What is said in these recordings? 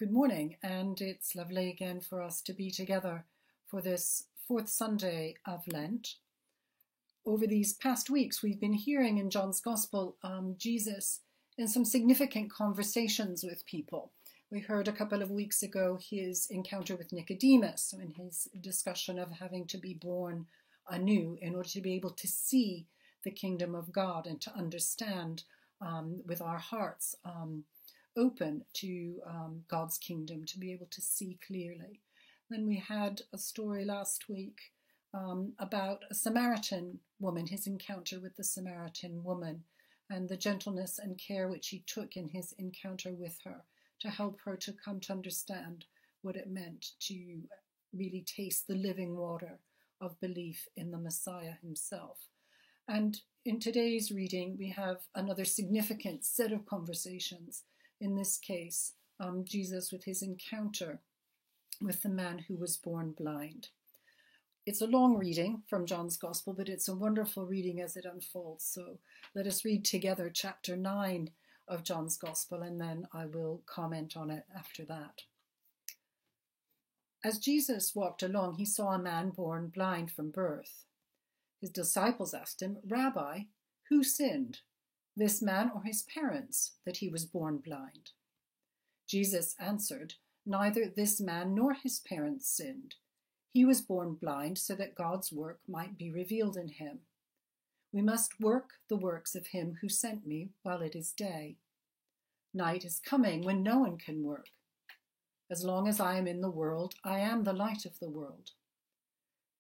Good morning, and it's lovely again for us to be together for this fourth Sunday of Lent. Over these past weeks, we've been hearing in John's Gospel Jesus in some significant conversations with people. We heard a couple of weeks ago his encounter with Nicodemus, in his discussion of having to be born anew in order to be able to see the kingdom of God and to understand with our hearts open to God's kingdom, to be able to see clearly. Then we had a story last week about a Samaritan woman, his encounter with the Samaritan woman, and the gentleness and care which he took in his encounter with her to help her to come to understand what it meant to really taste the living water of belief in the Messiah himself. And in today's reading, we have another significant set of conversations. In this case, Jesus with his encounter with the man who was born blind. It's a long reading from John's Gospel, but it's a wonderful reading as it unfolds. So let us read together chapter 9 of John's Gospel, and then I will comment on it after that. As Jesus walked along, he saw a man born blind from birth. His disciples asked him, "Rabbi, who sinned, this man or his parents, that he was born blind?" Jesus answered, "Neither this man nor his parents sinned. He was born blind so that God's work might be revealed in him. We must work the works of him who sent me while it is day. Night is coming when no one can work. As long as I am in the world, I am the light of the world."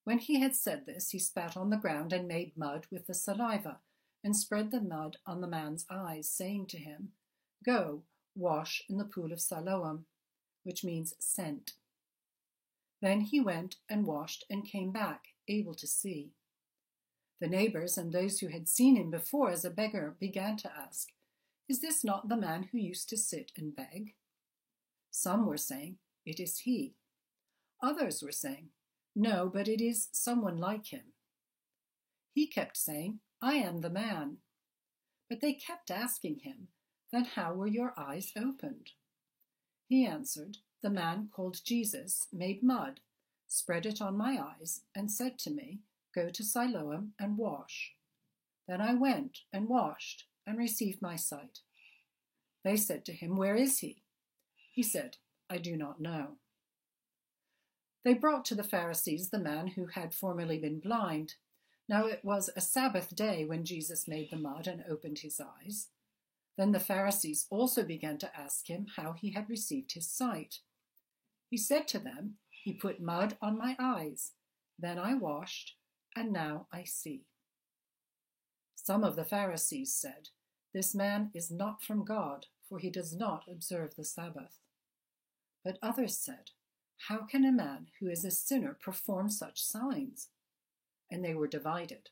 When he had said this, he spat on the ground and made mud with the saliva, and spread the mud on the man's eyes, saying to him, "Go, wash in the pool of Siloam," which means sent. Then he went and washed and came back, able to see. The neighbors and those who had seen him before as a beggar began to ask, "Is this not the man who used to sit and beg?" Some were saying, "It is he." Others were saying, "No, but it is someone like him." He kept saying, "I am the man." But they kept asking him, "Then how were your eyes opened?" He answered, "The man called Jesus made mud, spread it on my eyes, and said to me, 'Go to Siloam and wash.' Then I went and washed and received my sight." They said to him, "Where is he?" He said, "I do not know." They brought to the Pharisees the man who had formerly been blind. Now it was a Sabbath day when Jesus made the mud and opened his eyes. Then the Pharisees also began to ask him how he had received his sight. He said to them, "He put mud on my eyes. Then I washed, and now I see." Some of the Pharisees said, "This man is not from God, for he does not observe the Sabbath." But others said, "How can a man who is a sinner perform such signs?" And they were divided.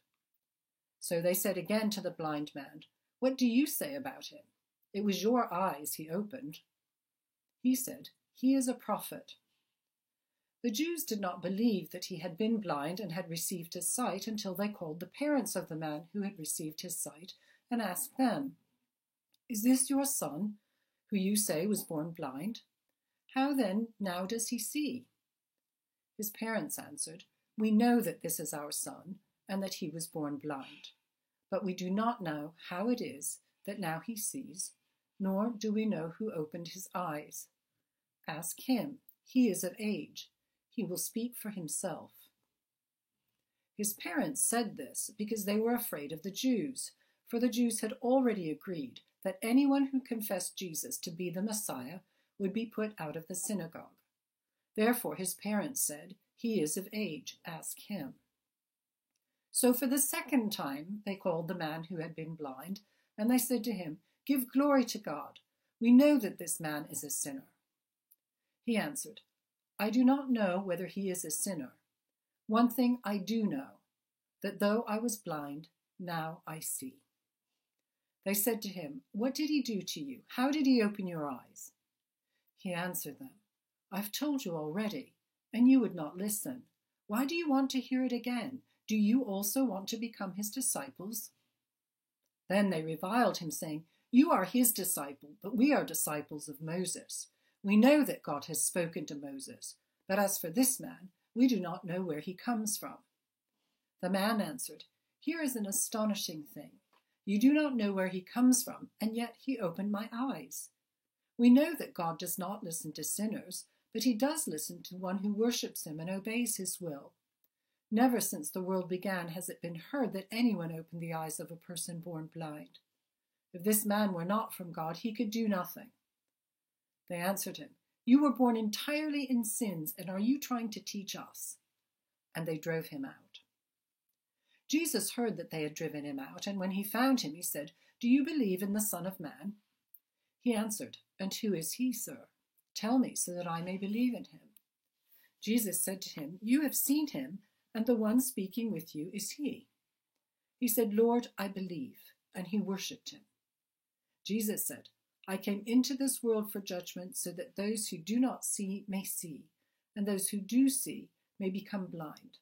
So they said again to the blind man, "What do you say about him? It was your eyes he opened." He said, "He is a prophet." The Jews did not believe that he had been blind and had received his sight until they called the parents of the man who had received his sight and asked them, "Is this your son, who you say was born blind? How then now does he see?" His parents answered, "We know that this is our son and that he was born blind, but we do not know how it is that now he sees, nor do we know who opened his eyes. Ask him, he is of age. He will speak for himself." His parents said this because they were afraid of the Jews, for the Jews had already agreed that anyone who confessed Jesus to be the Messiah would be put out of the synagogue. Therefore his parents said, "He is of age, ask him." So for the second time they called the man who had been blind, and they said to him, "Give glory to God. We know that this man is a sinner." He answered, "I do not know whether he is a sinner. One thing I do know, that though I was blind, now I see." They said to him, "What did he do to you? How did he open your eyes?" He answered them, "I've told you already, and you would not listen. Why do you want to hear it again? Do you also want to become his disciples?" Then they reviled him, saying, "You are his disciple, but we are disciples of Moses. We know that God has spoken to Moses, but as for this man, we do not know where he comes from." The man answered, "Here is an astonishing thing. You do not know where he comes from, and yet he opened my eyes. We know that God does not listen to sinners, but he does listen to one who worships him and obeys his will. Never since the world began has it been heard that anyone opened the eyes of a person born blind. If this man were not from God, he could do nothing." They answered him, "You were born entirely in sins, and are you trying to teach us?" And they drove him out. Jesus heard that they had driven him out, and when he found him, he said, "Do you believe in the Son of Man?" He answered, "And who is he, sir? Tell me, so that I may believe in him." Jesus said to him, "You have seen him, and the one speaking with you is he." He said, "Lord, I believe," and he worshipped him. Jesus said, "I came into this world for judgment, so that those who do not see may see, and those who do see may become blind."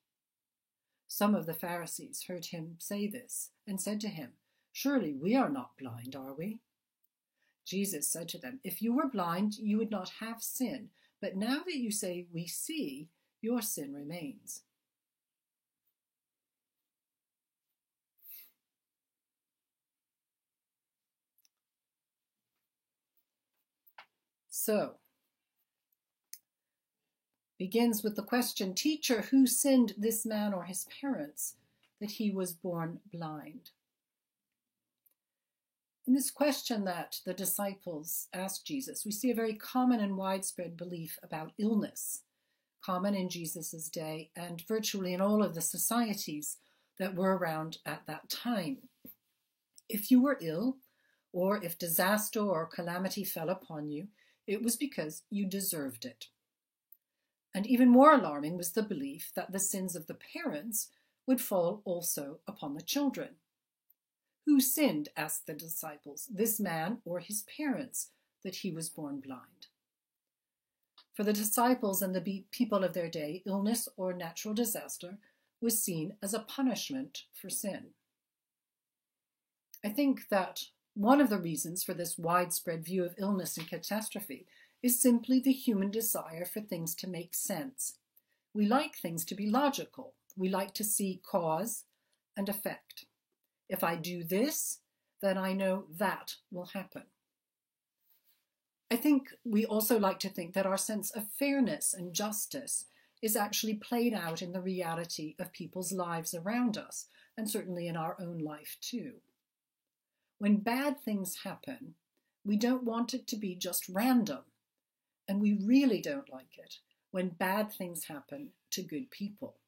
Some of the Pharisees heard him say this and said to him, "Surely we are not blind, are we?" Jesus said to them, "If you were blind, you would not have sin, but now that you say we see, your sin remains." So, begins with the question, "Teacher, who sinned, this man or his parents, that he was born blind?" In this question that the disciples asked Jesus, we see a very common and widespread belief about illness, common in Jesus' day and virtually in all of the societies that were around at that time. If you were ill, or if disaster or calamity fell upon you, it was because you deserved it. And even more alarming was the belief that the sins of the parents would fall also upon the children. Who sinned, asked the disciples, this man or his parents, that he was born blind? For the disciples and the people of their day, illness or natural disaster was seen as a punishment for sin. I think that one of the reasons for this widespread view of illness and catastrophe is simply the human desire for things to make sense. We like things to be logical. We like to see cause and effect. If I do this, then I know that will happen. I think we also like to think that our sense of fairness and justice is actually played out in the reality of people's lives around us, and certainly in our own life too. When bad things happen, we don't want it to be just random, and we really don't like it when bad things happen to good people.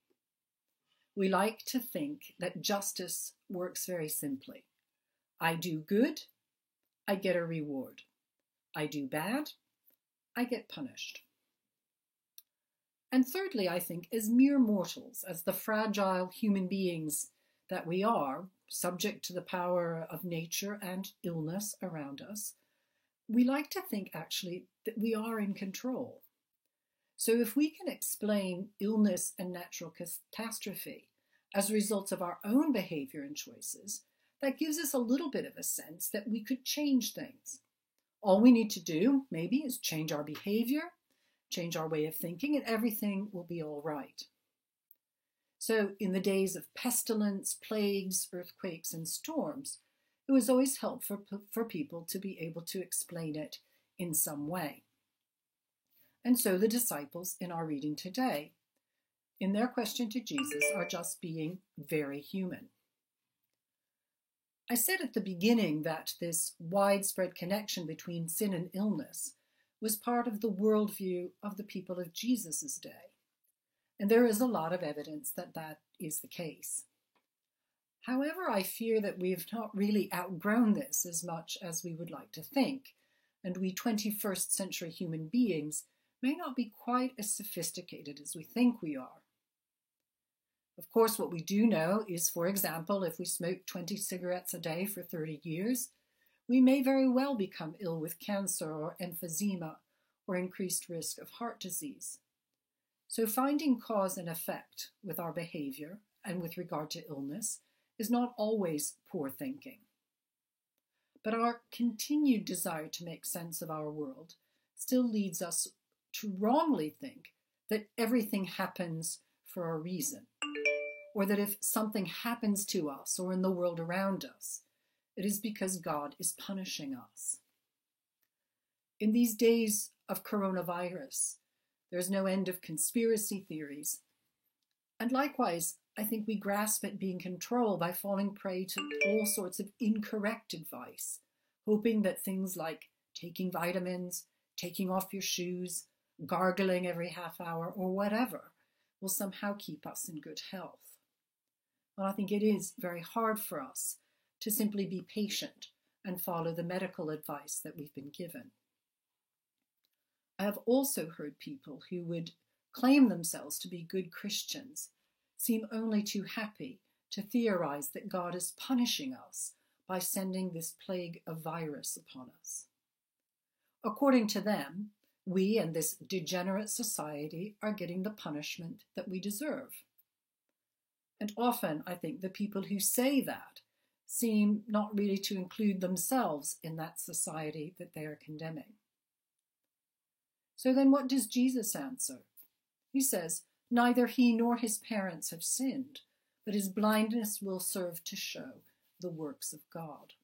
We like to think that justice works very simply. I do good, I get a reward. I do bad, I get punished. And thirdly, I think, as mere mortals, as the fragile human beings that we are, subject to the power of nature and illness around us, we like to think actually that we are in control. So if we can explain illness and natural catastrophe as a result of our own behavior and choices, that gives us a little bit of a sense that we could change things. All we need to do, maybe, is change our behavior, change our way of thinking, and everything will be all right. So in the days of pestilence, plagues, earthquakes, and storms, it was always helpful for people to be able to explain it in some way. And so the disciples in our reading today, in their question to Jesus, are just being very human. I said at the beginning that this widespread connection between sin and illness was part of the worldview of the people of Jesus' day. And there is a lot of evidence that that is the case. However, I fear that we have not really outgrown this as much as we would like to think, and we 21st century human beings may not be quite as sophisticated as we think we are. Of course, what we do know is, for example, if we smoke 20 cigarettes a day for 30 years, we may very well become ill with cancer or emphysema or increased risk of heart disease. So finding cause and effect with our behavior and with regard to illness is not always poor thinking. But our continued desire to make sense of our world still leads us to wrongly think that everything happens for a reason, or that if something happens to us or in the world around us, it is because God is punishing us. In these days of coronavirus, there's no end of conspiracy theories. And likewise, I think we grasp at being controlled by falling prey to all sorts of incorrect advice, hoping that things like taking vitamins, taking off your shoes, gargling every half hour, or whatever will somehow keep us in good health. And I think it is very hard for us to simply be patient and follow the medical advice that we've been given. I have also heard people who would claim themselves to be good Christians seem only too happy to theorize that God is punishing us by sending this plague of virus upon us. According to them, we and this degenerate society are getting the punishment that we deserve. And often, I think, the people who say that seem not really to include themselves in that society that they are condemning. So then what does Jesus answer? He says, neither he nor his parents have sinned, but his blindness will serve to show the works of God.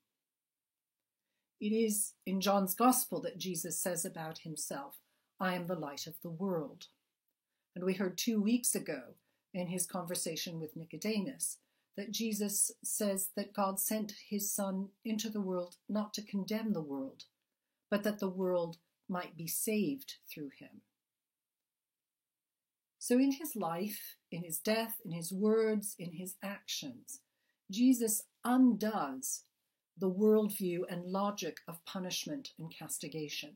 It is in John's Gospel that Jesus says about himself, I am the light of the world. And we heard 2 weeks ago in his conversation with Nicodemus that Jesus says that God sent his Son into the world not to condemn the world, but that the world might be saved through him. So in his life, in his death, in his words, in his actions, Jesus undoes the worldview and logic of punishment and castigation.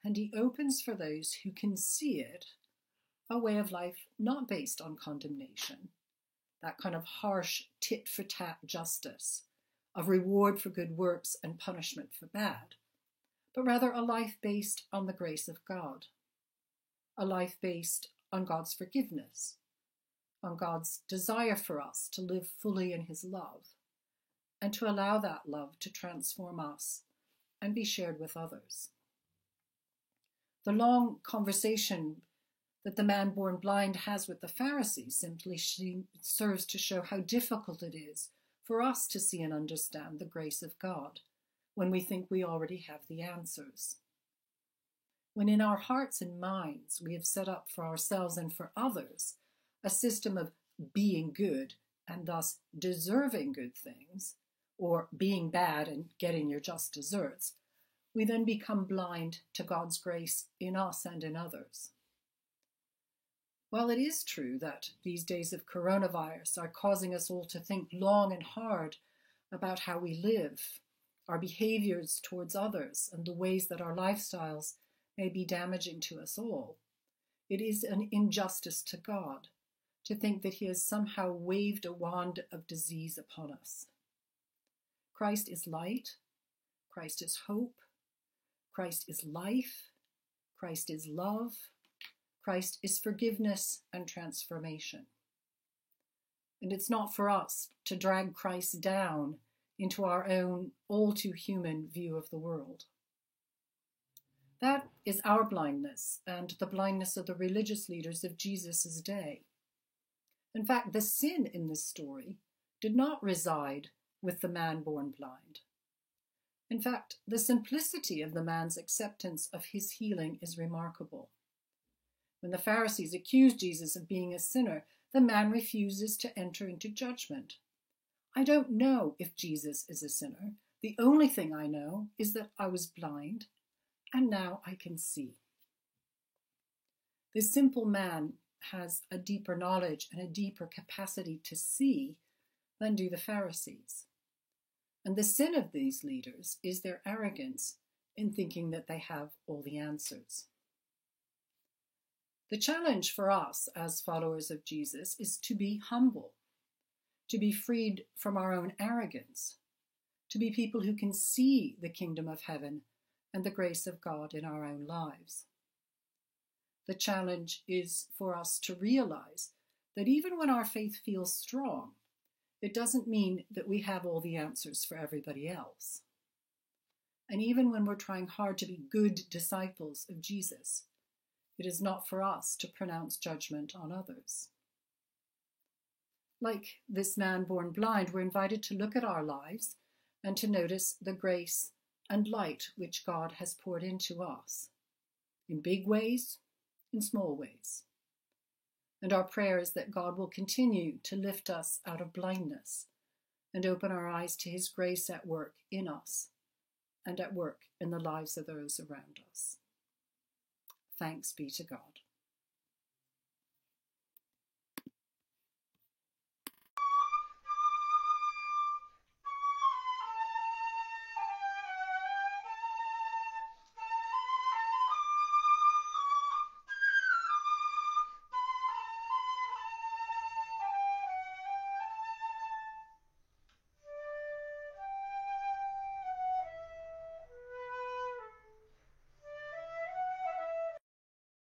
And he opens for those who can see it a way of life not based on condemnation, that kind of harsh tit-for-tat justice of reward for good works and punishment for bad, but rather a life based on the grace of God, a life based on God's forgiveness, on God's desire for us to live fully in his love, and to allow that love to transform us and be shared with others. The long conversation that the man born blind has with the Pharisees simply serves to show how difficult it is for us to see and understand the grace of God when we think we already have the answers. When in our hearts and minds we have set up for ourselves and for others a system of being good and thus deserving good things, or being bad and getting your just deserts, we then become blind to God's grace in us and in others. While it is true that these days of coronavirus are causing us all to think long and hard about how we live, our behaviors towards others, and the ways that our lifestyles may be damaging to us all, it is an injustice to God to think that he has somehow waved a wand of disease upon us. Christ is light, Christ is hope, Christ is life, Christ is love, Christ is forgiveness and transformation. And it's not for us to drag Christ down into our own all too human view of the world. That is our blindness and the blindness of the religious leaders of Jesus' day. In fact, the sin in this story did not reside with the man born blind. In fact, the simplicity of the man's acceptance of his healing is remarkable. When the Pharisees accuse Jesus of being a sinner, the man refuses to enter into judgment. I don't know if Jesus is a sinner. The only thing I know is that I was blind, and now I can see. This simple man has a deeper knowledge and a deeper capacity to see than do the Pharisees. And the sin of these leaders is their arrogance in thinking that they have all the answers. The challenge for us as followers of Jesus is to be humble, to be freed from our own arrogance, to be people who can see the kingdom of heaven and the grace of God in our own lives. The challenge is for us to realize that even when our faith feels strong, it doesn't mean that we have all the answers for everybody else. And even when we're trying hard to be good disciples of Jesus, it is not for us to pronounce judgment on others. Like this man born blind, we're invited to look at our lives and to notice the grace and light which God has poured into us, in big ways, in small ways. And our prayer is that God will continue to lift us out of blindness and open our eyes to his grace at work in us and at work in the lives of those around us. Thanks be to God.